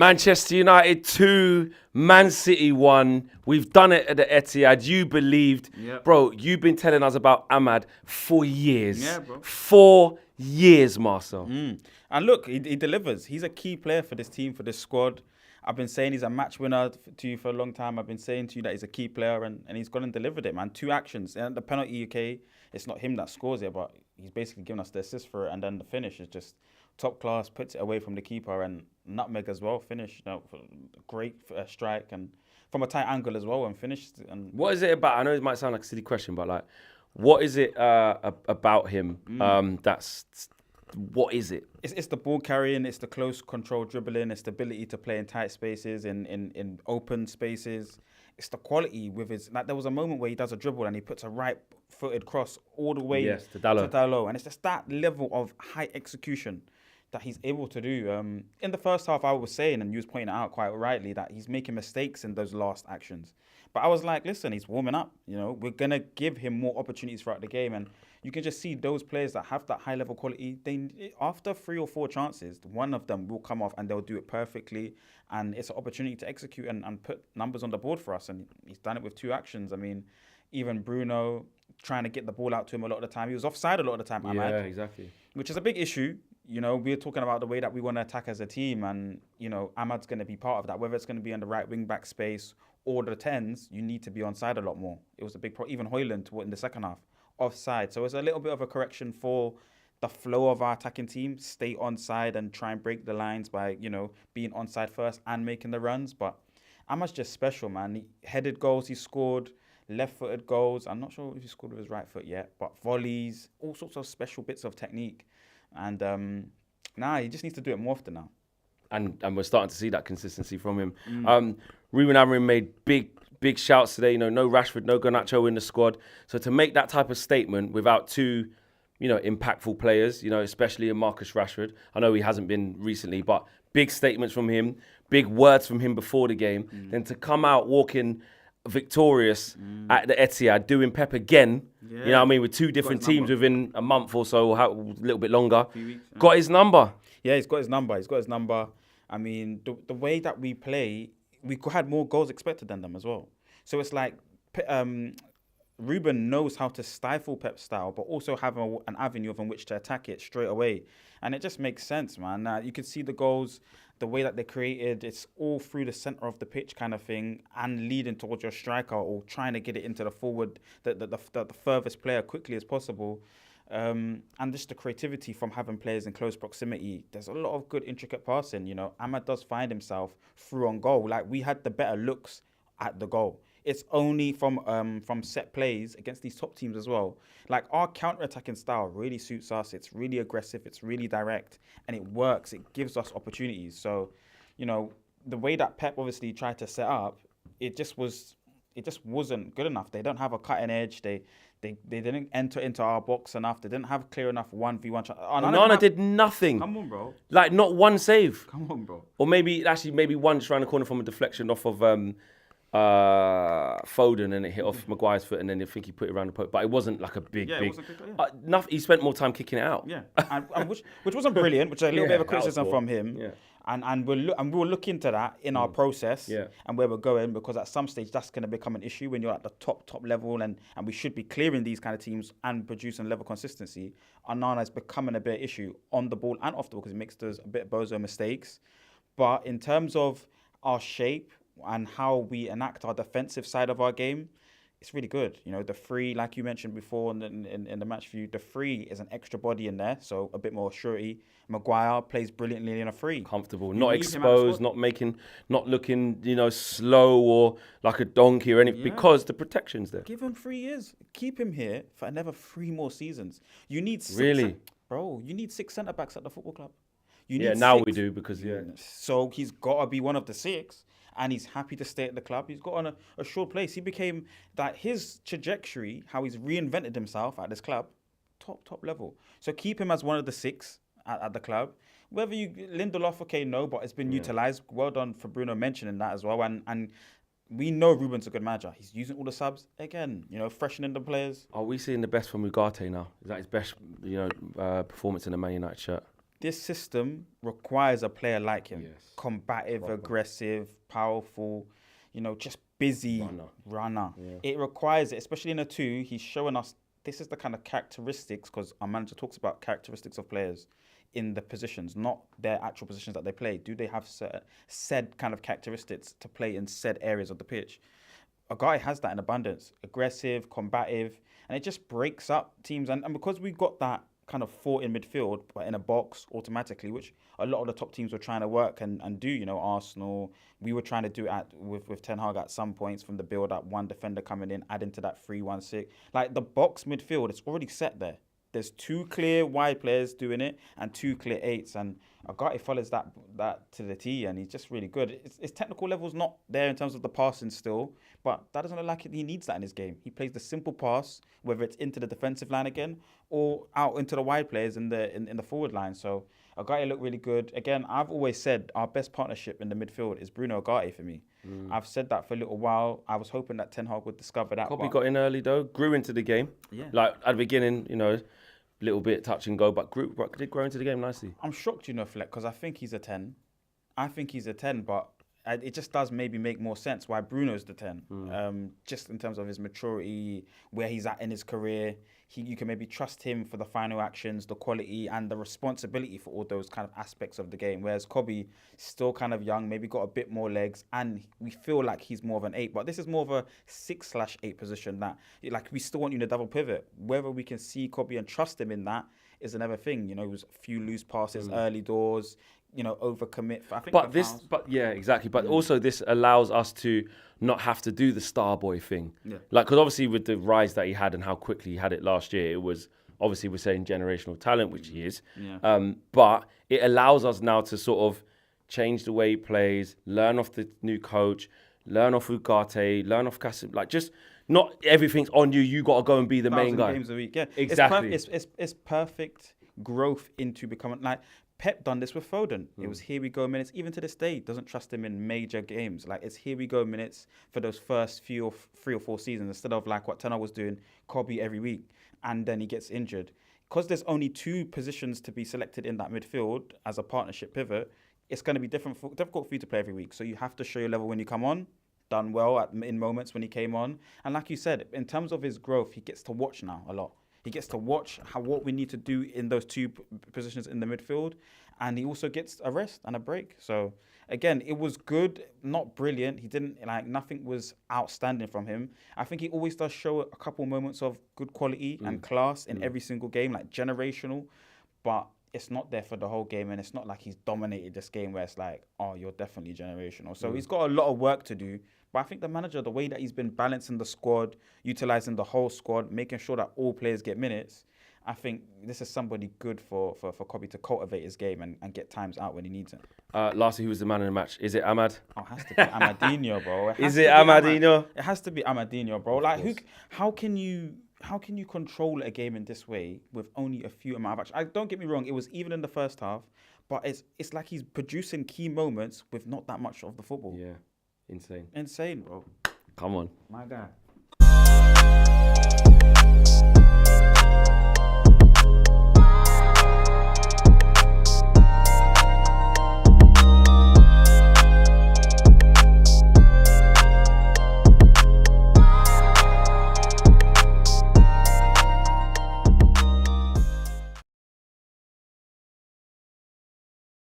Manchester United 2, Man City 1. We've done it at the Etihad. You believed. Yep. Bro, you've been telling us about Ahmad for years. Yeah, bro. 4 years, Marcel. And look, he delivers. He's a key player for this team, for this squad. I've been saying he's a match winner to you for a long time. I've been saying to you that he's a key player, and he's gone and delivered it, man. 2 actions. And the penalty, okay, it's not him that scores it, but he's basically given us the assist for it. And then the finish is just top class, puts it away from the keeper, and nutmeg as well, finish. Great strike, and from a tight angle as well, and finished. And What is it about? I know it might sound like a silly question, but like, what is it about him what is it? It's the ball carrying, it's the close control dribbling, it's the ability to play in tight spaces, in open spaces. It's the quality with his. Like, there was a moment where he does a dribble and he puts a right-footed cross all the way to Dalot. and it's just that level of high execution that he's able to do. In the first half, I was saying, and you was pointing out quite rightly, that he's making mistakes in those last actions. But I was like, listen, he's warming up. We're gonna give him more opportunities throughout the game, and you can just see those players that have that high level quality. They, after 3 or 4 chances, one of them will come off and they'll do it perfectly, and it's an opportunity to execute and put numbers on the board for us. And he's done it with 2 actions. I mean, even Bruno trying to get the ball out to him a lot of the time. He was offside a lot of the time. Yeah, exactly. Which is a big issue. We're talking about the way that we want to attack as a team, and Ahmad's going to be part of that. Whether it's going to be on the right wing back space or the 10s, you need to be onside a lot more. It was a big problem. Even Højlund in the second half, offside. So it's a little bit of a correction for the flow of our attacking team. Stay onside and try and break the lines by being onside first and making the runs. But Ahmad's just special, man. He headed goals, he scored. Left-footed goals. I'm not sure if he scored with his right foot yet, but volleys, all sorts of special bits of technique. And he just needs to do it more often now. And we're starting to see that consistency from him. Ruben Amorim made big shouts today. No Rashford, no Garnacho in the squad. So to make that type of statement without 2, impactful players, especially in Marcus Rashford. I know he hasn't been recently, but big statements from him, big words from him before the game. Then to come out walking victorious at the Etihad, doing Pep again. Yeah. With 2 different teams within a month or so, a little bit longer. Few weeks, yeah. Got his number. Yeah, he's got his number. I mean, the way that we play, we had more goals expected than them as well. So it's like Ruben knows how to stifle Pep's style, but also have an avenue from which to attack it straight away. And it just makes sense, man. You can see the goals, the way that they're created, it's all through the centre of the pitch kind of thing, and leading towards your striker or trying to get it into the forward, the furthest player quickly as possible. And just the creativity from having players in close proximity. There's a lot of good intricate passing. Ahmad does find himself through on goal. Like, we had the better looks at the goal. It's only from set plays against these top teams as well. Like, our counter-attacking style really suits us. It's really aggressive. It's really direct. And it works. It gives us opportunities. So, the way that Pep obviously tried to set up, it just wasn't good enough. They don't have a cutting edge. They didn't enter into our box enough. They didn't have clear enough 1v1. Onana did nothing. Come on, bro. Like, not one save. Come on, bro. Or maybe one just around the corner from a deflection off of Foden, and it hit off Maguire's foot, and then I think he put it around the post. But it wasn't like a big. It wasn't good, yeah. He spent more time kicking it out. Yeah, and which wasn't brilliant, which is a little bit of a criticism from him. Yeah. And we'll look into that in our process and where we're going, because at some stage that's going to become an issue when you're at the top level, and we should be clearing these kind of teams and producing level consistency. Onana is becoming a bit issue on the ball and off the ball because he makes those a bit bozo mistakes. But in terms of our shape and how we enact our defensive side of our game, it's really good. The free, like you mentioned before in the match view, the free is an extra body in there, so a bit more surety. Maguire plays brilliantly in a free. Comfortable, not exposed, not looking, slow or like a donkey or anything, because the protection's there. Give him 3 years. Keep him here for another 3 more seasons. You need 6. Really? Bro, you need 6 centre-backs at the football club. Now we do, because, So he's got to be one of the 6. And he's happy to stay at the club. He's got on a short place. He became his trajectory, how he's reinvented himself at this club, top level. So keep him as one of the 6 at the club. Whether Lindelof, okay, no, but it's been utilised. Well done for Bruno mentioning that as well. And we know Ruben's a good manager. He's using all the subs again. Freshening the players. Are we seeing the best from Ugarte now? Is that his best, performance in the Man United shirt? this system requires a player like him. Yes. Combative, Proper. aggressive, powerful, just busy runner. Yeah. It requires it, especially in a 2. He's showing us this is the kind of characteristics, because our manager talks about characteristics of players in the positions, not their actual positions that they play. Do they have said kind of characteristics to play in said areas of the pitch? A guy has that in abundance, aggressive, combative, and it just breaks up teams. And because we've got that kind of 4 in midfield, but in a box automatically, which a lot of the top teams were trying to work and do, Arsenal, we were trying to do it with Ten Hag at some points from the build up, one defender coming in, adding to that 3-1-6. Like the box midfield, it's already set there. There's 2 clear wide players doing it and 2 clear 8s, and Agati follows that to the T, and he's just really good. His technical level's not there in terms of the passing still, but that doesn't look like he needs that in his game. He plays the simple pass, whether it's into the defensive line again or out into the wide players in the forward line. So Agati looked really good. Again, I've always said our best partnership in the midfield is Bruno Agati for me. I've said that for a little while. I was hoping that Ten Hag would discover that. Kobe got in early though, grew into the game. Yeah. Like at the beginning, little bit touch and go, but did grow into the game nicely. I'm shocked, Fleck, because I think he's a 10. But it just does maybe make more sense why Bruno's the 10. Just in terms of his maturity, where he's at in his career. You can maybe trust him for the final actions, the quality and the responsibility for all those kind of aspects of the game. Whereas Kobe, still kind of young, maybe got a bit more legs, and we feel like he's more of an 8. But this is more of a 6/8 position that, like, we still want you to double pivot. Whether we can see Kobe and trust him in that is another thing. It was a few loose passes, early doors, overcommit. I think exactly. But also this allows us to not have to do the star boy thing. Yeah. Like, because obviously with the rise that he had and how quickly he had it last year, it was obviously we're saying generational talent, which he is. Yeah. But it allows us now to sort of change the way he plays, learn off the new coach, learn off Ugarte, learn off Kasim. Like, just not everything's on you. You got to go and be the main guy. Games a week, yeah. Exactly. It's perfect growth into becoming, like, Pep done this with Foden. It was here we go minutes. Even to this day, doesn't trust him in major games. Like, it's here we go minutes for those first 3 or 4 seasons, instead of like what Ten Hag was doing, Kobe every week, and then he gets injured. Because there's only 2 positions to be selected in that midfield as a partnership pivot, it's going to be difficult for you to play every week. So you have to show your level when you come on. Done well in moments when he came on. And like you said, in terms of his growth, he gets to watch now a lot. He gets to watch what we need to do in those 2 positions in the midfield. And he also gets a rest and a break. So, again, it was good, not brilliant. He didn't, nothing was outstanding from him. I think he always does show a couple moments of good quality and class in every single game, like generational. But it's not there for the whole game. And it's not like he's dominated this game where it's like, oh, you're definitely generational. So he's got a lot of work to do. But I think the manager, the way that he's been balancing the squad, utilising the whole squad, making sure that all players get minutes, I think this is somebody good for Kobe to cultivate his game and get times out when he needs it. Lastly, who was the man in the match? Is it Ahmad? Oh, it has to be Amadinho, bro. Is it Amadinho? It has to be Amadinho, bro. Like, how can you control a game in this way with only a few amount of action? Don't get me wrong, it was even in the first half, but it's like he's producing key moments with not that much of the football. Yeah. Insane, bro. Come on. My guy.